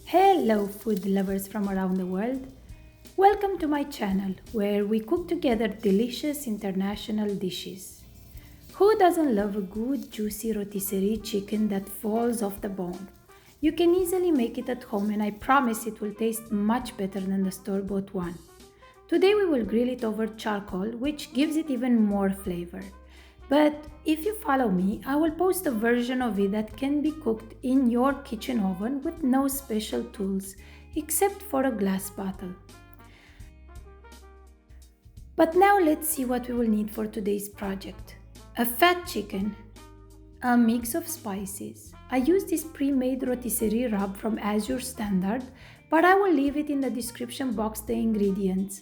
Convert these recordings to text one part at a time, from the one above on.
Hello, food lovers from around the world. Welcome to my channel where we cook together delicious international dishes. Who doesn't love a good juicy rotisserie chicken that falls off the bone? You can easily make it at home and I promise it will taste much better than the store-bought one. Today we will grill it over charcoal, which gives it even more flavor. But if you follow me, I will post a version of it that can be cooked in your kitchen oven with no special tools except for a glass bottle. But now let's see what we will need for today's project. A fat chicken, a mix of spices. I use this pre-made rotisserie rub from Azure Standard, but I will leave it in the description box the ingredients.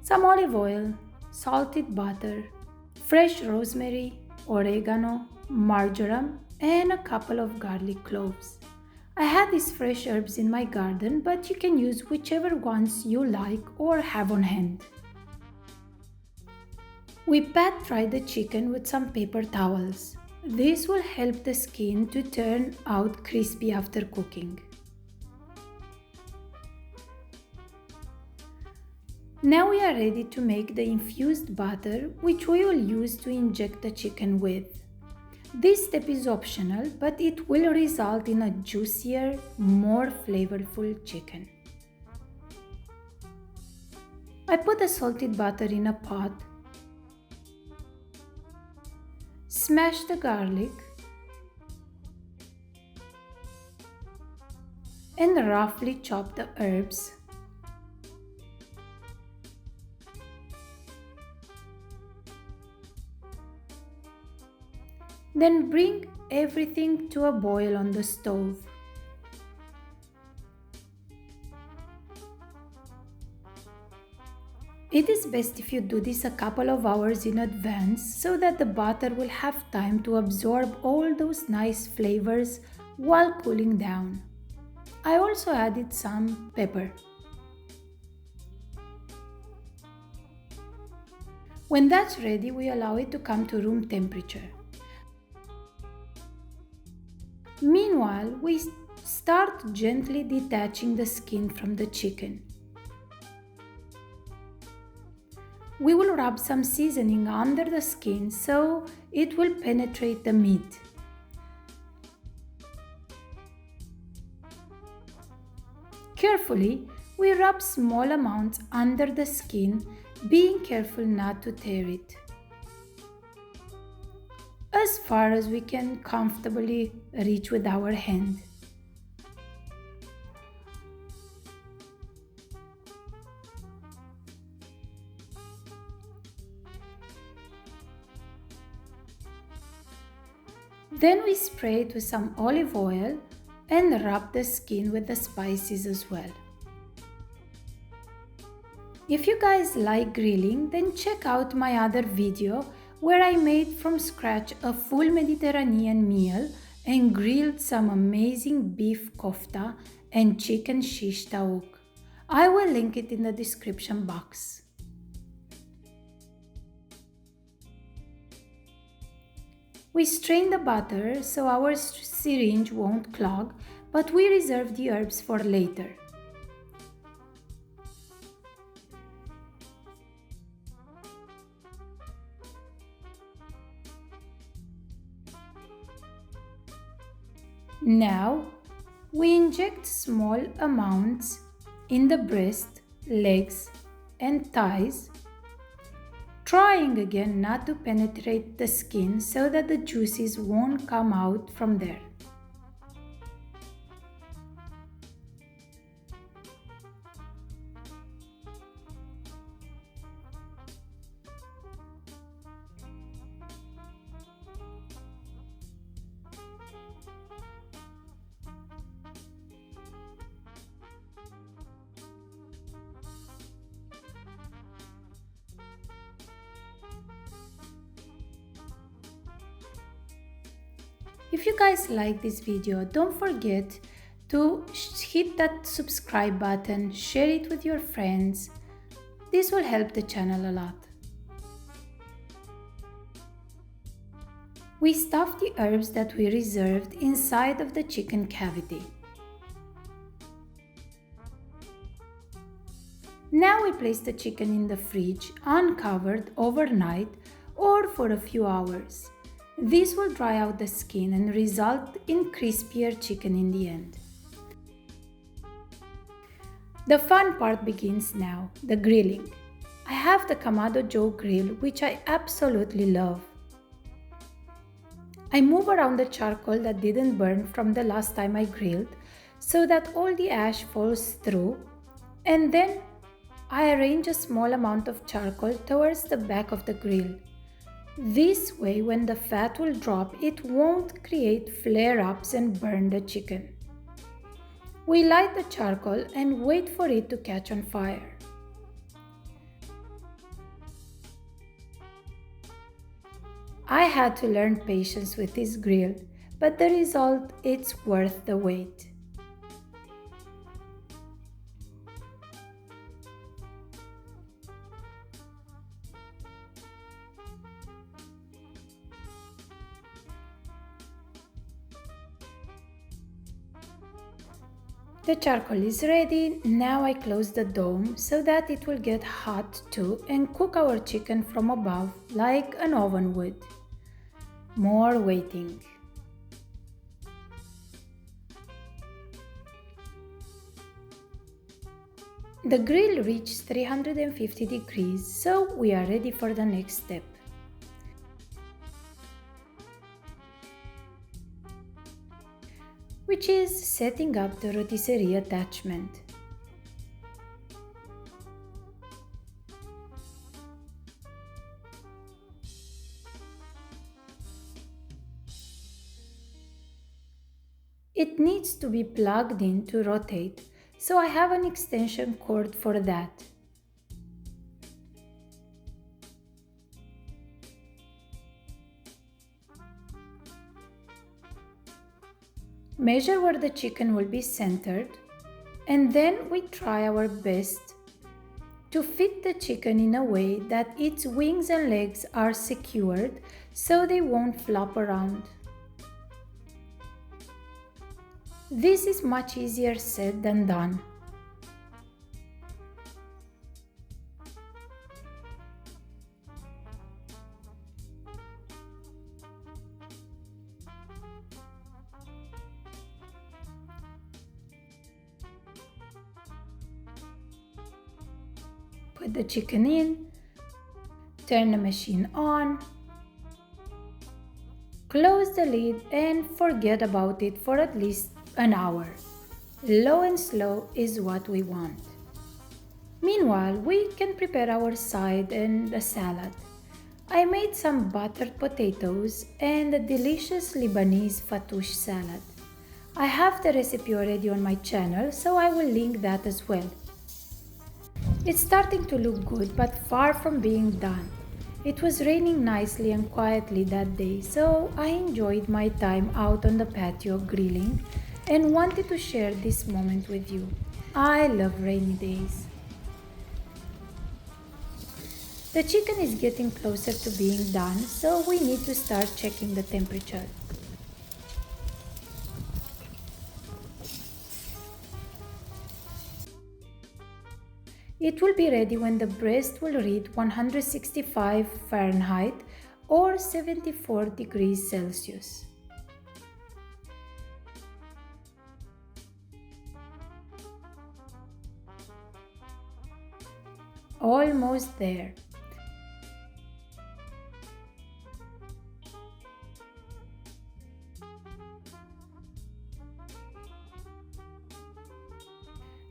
Some olive oil, salted butter, fresh rosemary, oregano, marjoram, and a couple of garlic cloves. I had these fresh herbs in my garden, but you can use whichever ones you like or have on hand. We pat dry the chicken with some paper towels. This will help the skin to turn out crispy after cooking. Now we are ready to make the infused butter, which we will use to inject the chicken with. This step is optional, but it will result in a juicier, more flavorful chicken. I put the salted butter in a pot, smash the garlic, and roughly chop the herbs. Then bring everything to a boil on the stove. It is best if you do this a couple of hours in advance so that the butter will have time to absorb all those nice flavors while cooling down. I also added some pepper. When that's ready, we allow it to come to room temperature. Meanwhile, we start gently detaching the skin from the chicken. We will rub some seasoning under the skin so it will penetrate the meat. Carefully, we rub small amounts under the skin, being careful not to tear it. As far as we can comfortably reach with our hand. Then we spray it with some olive oil and rub the skin with the spices as well. If you guys like grilling, then check out my other video where I made from scratch a full Mediterranean meal and grilled some amazing beef kofta and chicken shish taouk. I will link it in the description box. We strain the butter so our syringe won't clog, but we reserve the herbs for later. Now, we inject small amounts in the breast, legs, and thighs, trying again not to penetrate the skin so that the juices won't come out from there. If you guys like this video, don't forget to hit that subscribe button, share it with your friends. This will help the channel a lot. We stuff the herbs that we reserved inside of the chicken cavity. Now we place the chicken in the fridge uncovered overnight or for a few hours. This will dry out the skin and result in crispier chicken in the end. The fun part begins now, the grilling. I have the Kamado Joe Grill, which I absolutely love. I move around the charcoal that didn't burn from the last time I grilled so that all the ash falls through, and then I arrange a small amount of charcoal towards the back of the grill. This way, when the fat will drop, it won't create flare-ups and burn the chicken. We light the charcoal and wait for it to catch on fire. I had to learn patience with this grill, but the result it's worth the wait. The charcoal is ready. Now I close the dome so that it will get hot too and cook our chicken from above like an oven would. More waiting. The grill reached 350 degrees, so we are ready for the next step. Which is setting up the rotisserie attachment. It needs to be plugged in to rotate, so I have an extension cord for that. Measure where the chicken will be centered, and then we try our best to fit the chicken in a way that its wings and legs are secured so they won't flop around. This is much easier said than done. Put the chicken in, turn the machine on, close the lid and forget about it for at least an hour. Low and slow is what we want. Meanwhile, we can prepare our side and the salad. I made some buttered potatoes and a delicious Lebanese fattoush salad. I have the recipe already on my channel, so I will link that as well. It's starting to look good, but far from being done. It was raining nicely and quietly that day, so I enjoyed my time out on the patio grilling and wanted to share this moment with you. I love rainy days. The chicken is getting closer to being done, so we need to start checking the temperature. It will be ready when the breast will read 165 Fahrenheit or 74 degrees Celsius. Almost there.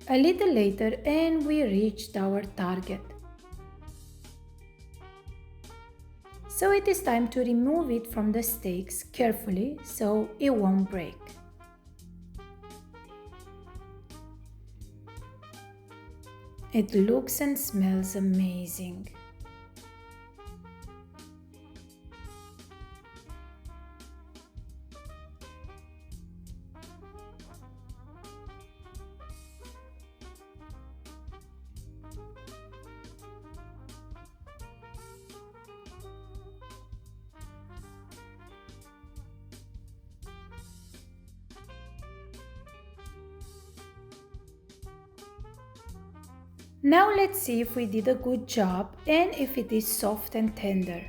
A little later and we reached our target. So it is time to remove it from the steaks carefully so it won't break. It looks and smells amazing. Now let's see if we did a good job and if it is soft and tender.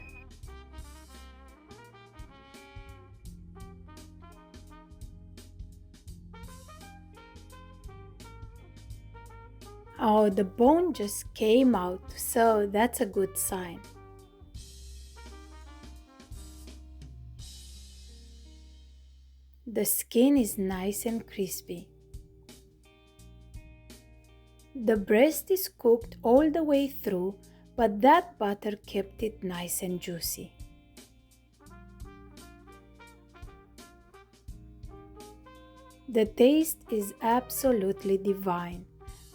Oh, the bone just came out, so that's a good sign. The skin is nice and crispy. The breast is cooked all the way through, but that butter kept it nice and juicy. The taste is absolutely divine.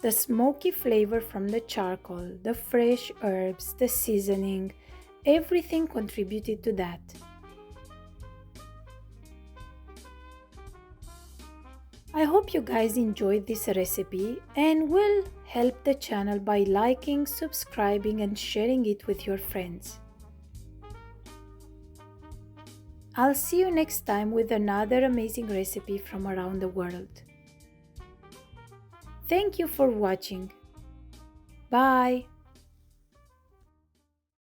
The smoky flavor from the charcoal, the fresh herbs, the seasoning, everything contributed to that. I hope you guys enjoyed this recipe and will help the channel by liking, subscribing and sharing it with your friends. I'll see you next time with another amazing recipe from around the world. Thank you for watching. Bye!